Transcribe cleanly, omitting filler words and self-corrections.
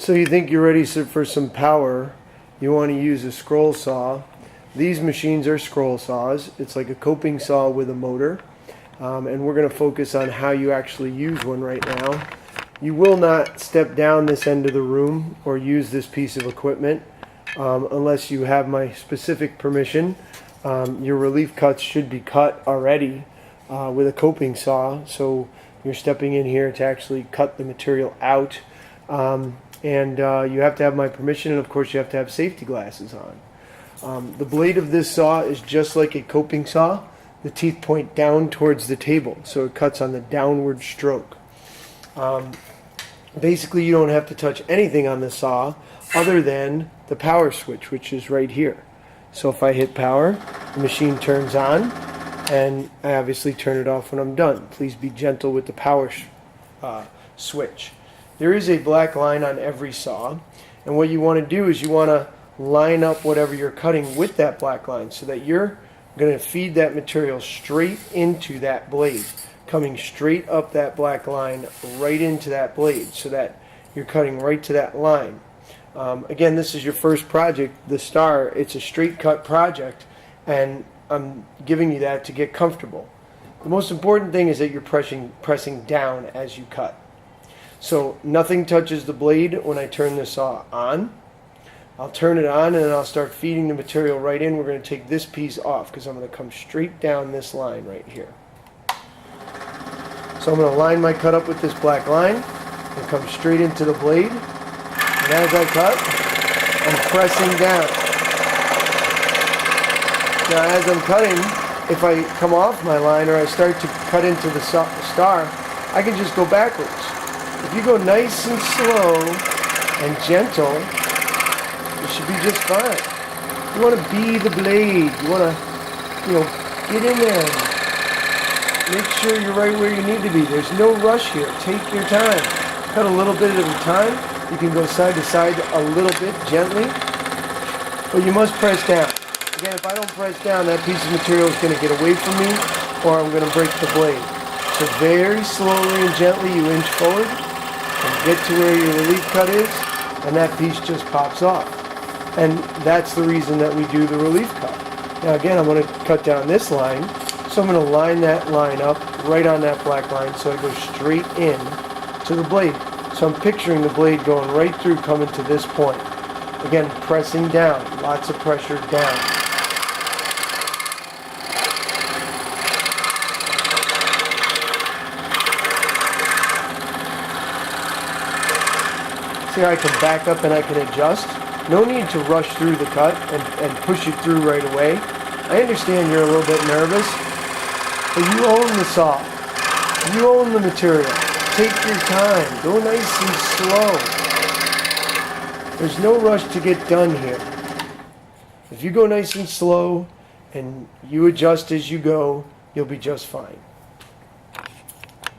So you think you're ready for some power, you want to use a scroll saw. These machines are scroll saws. It's like a coping saw with a motor. And we're going to focus on how you actually use one right now. You will not step down this end of the room or use this piece of equipment unless you have my specific permission. Your relief cuts should be cut already with a coping saw, so you're stepping in here to actually cut the material out. And you have to have my permission, and of course you have to have safety glasses on. The blade of this saw is just like a coping saw. The teeth point down towards the table, so it cuts on the downward stroke. Basically, you don't have to touch anything on the saw other than the power switch, which is right here. So if I hit power, the machine turns on, and I obviously turn it off when I'm done. Please be gentle with the power switch. There is a black line on every saw, and what you want to do is you want to line up whatever you're cutting with that black line so that you're going to feed that material straight into that blade, coming straight up that black line right into that blade so that you're cutting right to that line. Again, this is your first project, the Star. It's a straight cut project, and I'm giving you that to get comfortable. The most important thing is that you're pressing down as you cut. So nothing touches the blade when I turn the saw on. I'll turn it on and then I'll start feeding the material right in. We're going to take this piece off because I'm going to come straight down this line right here. So I'm going to line my cut up with this black line and come straight into the blade. And as I cut, I'm pressing down. Now as I'm cutting, if I come off my line or I start to cut into the star, I can just go backwards. If you go nice and slow and gentle, it should be just fine. You want to be the blade. You want to, get in there. Make sure you're right where you need to be. There's no rush here. Take your time. Cut a little bit at a time. You can go side to side a little bit gently, but you must press down. Again, if I don't press down, that piece of material is going to get away from me, or I'm going to break the blade. So very slowly and gently you inch forward and get to where your relief cut is, and that piece just pops off. And that's the reason that we do the relief cut. Now again, I'm going to cut down this line, so I'm going to line that line up right on that black line so I go straight in to the blade. So I'm picturing the blade going right through, coming to this point. Again, pressing down, lots of pressure down. See how I can back up and I can adjust? No need to rush through the cut and push it through right away. I understand you're a little bit nervous, but you own the saw. You own the material. Take your time. Go nice and slow. There's no rush to get done here. If you go nice and slow and you adjust as you go, you'll be just fine.